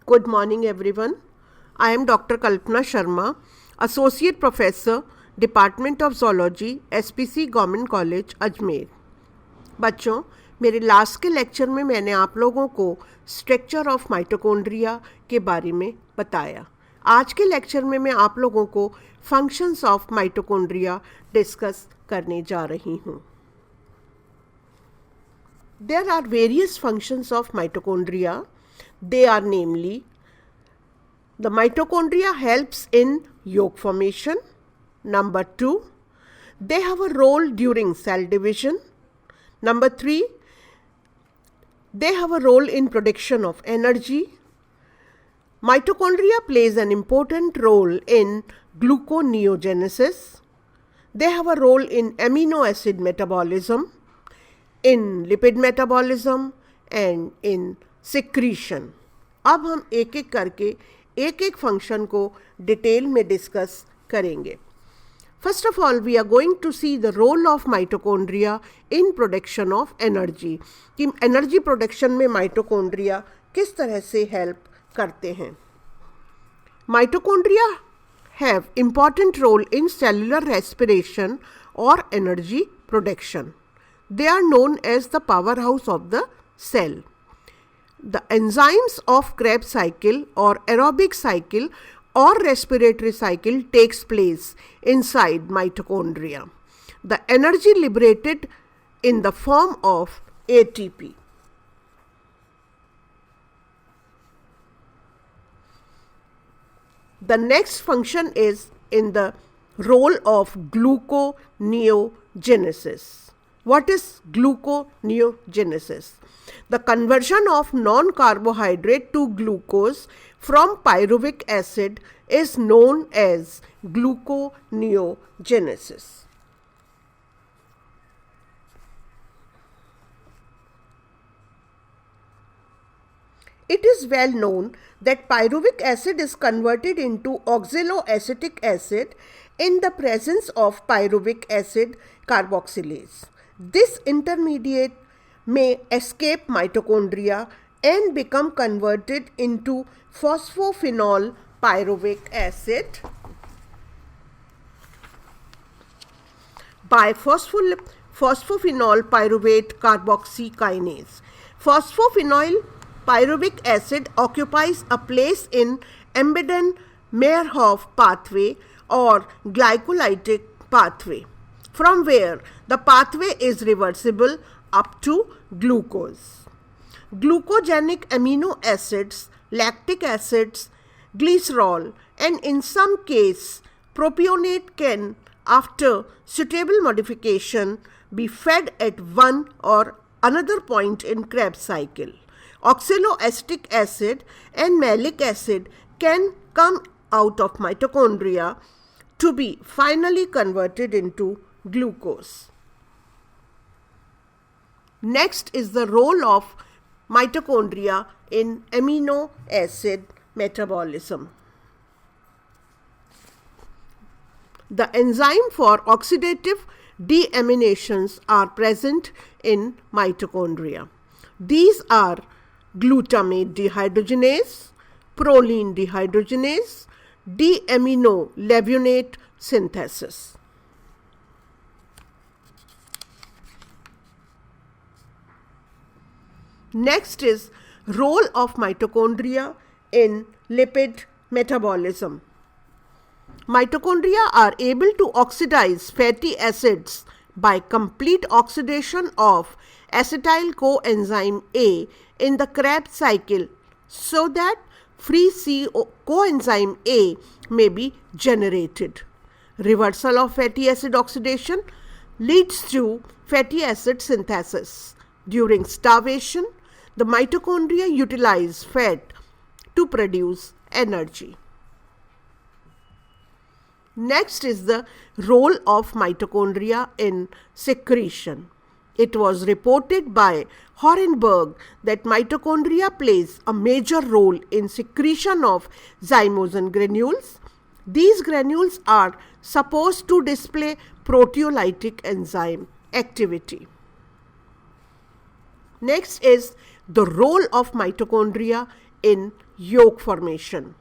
Good morning everyone. I am Dr. Kalpana Sharma, Associate Professor, Department of Zoology, S.P.C Govt College, Ajmer. बच्चों, मेरे last के lecture में मैंने आप लोगों को स्ट्रक्चर ऑफ माइटोकॉन्ड्रिया के बारे में बताया। आज के लेक्चर में मैं आप लोगों को फंक्शंस ऑफ माइटोकॉन्ड्रिया डिस्कस करने जा रही हूँ। There are various functions of mitochondria. They are namely, the mitochondria helps in yolk formation. Number 2, they have a role during cell division. Number 3, they have a role in production of energy. Mitochondria plays an important role in gluconeogenesis. They have a role in amino acid metabolism, in lipid metabolism and in secretion. अब हम एक एक करके एक एक function को detail में discuss करेंगे। First of all we are going to see the role of mitochondria in production of energy, कि एनर्जी प्रोडक्शन में माइटोकॉन्ड्रिया किस तरह से हेल्प करते हैं। Mitochondria have important role in cellular respiration और energy production. They are known as the powerhouse of the cell. The enzymes of Krebs cycle or aerobic cycle or respiratory cycle takes place inside mitochondria. The energy liberated in the form of ATP. The next function is in the role of gluconeogenesis. What is gluconeogenesis? The conversion of non-carbohydrate to glucose from pyruvic acid is known as gluconeogenesis. It is well known that pyruvic acid is converted into oxaloacetic acid in the presence of pyruvic acid carboxylase. This intermediate may escape mitochondria and become converted into phosphophenol pyruvic acid by phosphophenol pyruvate carboxykinase. Phosphophenol pyruvic acid occupies a place in Embeden-Meyerhof pathway or glycolytic pathway, from where the pathway is reversible up to glucose. Glucogenic amino acids, lactic acids, glycerol, and in some case propionate can, after suitable modification, be fed at one or another point in Krebs cycle. Oxaloacetic acid and malic acid can come out of mitochondria to be finally converted into glucose. Next is the role of mitochondria in amino acid metabolism. The enzyme for oxidative deaminations are present in mitochondria. These are glutamate dehydrogenase, proline dehydrogenase, deaminolevulonate synthesis. Next is role of mitochondria in lipid metabolism. Mitochondria are able to oxidize fatty acids by complete oxidation of acetyl coenzyme A in the Krebs cycle so that free coenzyme A may be generated. Reversal of fatty acid oxidation leads to fatty acid synthesis. During starvation, the mitochondria utilize fat to produce energy. Next is the role of mitochondria in secretion. It was reported by Horenberg that mitochondria plays a major role in secretion of zymosin granules. These granules are supposed to display proteolytic enzyme activity. Next is the role of mitochondria in yolk formation.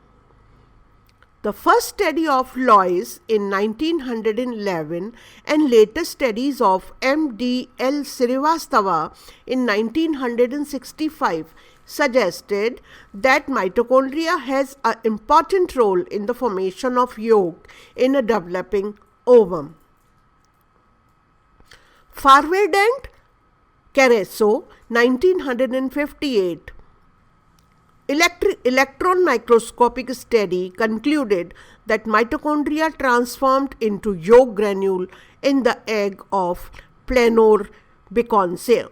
The first study of Lois in 1911 and later studies of M.D. L. Srivastava in 1965 suggested that mitochondria has an important role in the formation of yolk in a developing ovum. Forward and Caruso, 1958. Electron microscopic study concluded that mitochondria transformed into yolk granule in the egg of Planor biconsia.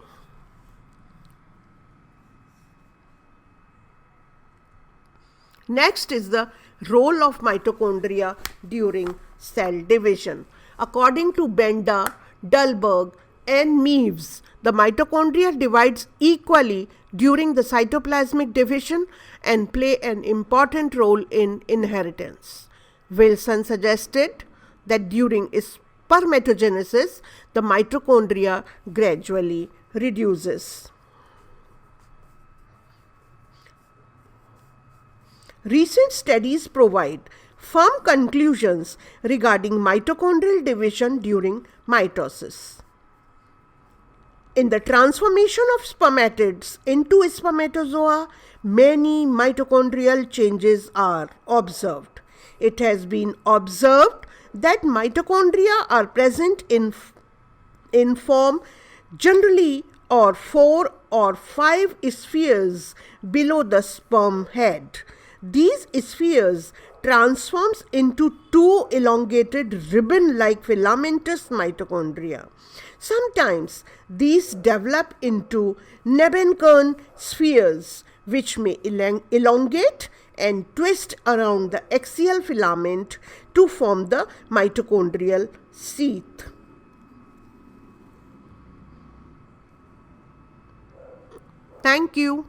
Next is the role of mitochondria during cell division. According to Benda, Dahlberg, and Meaves, the mitochondria divides equally during the cytoplasmic division and play an important role in inheritance. Wilson suggested that during spermatogenesis, the mitochondria gradually reduces. Recent studies provide firm conclusions regarding mitochondrial division during mitosis. In the transformation of spermatids into spermatozoa, many mitochondrial changes are observed. It has been observed that mitochondria are present in form generally or 4 or 5 spheres below the sperm head. These spheres transforms into 2 elongated ribbon-like filamentous mitochondria. Sometimes these develop into Nebenkern spheres, which may elongate and twist around the axial filament to form the mitochondrial sheath. Thank you.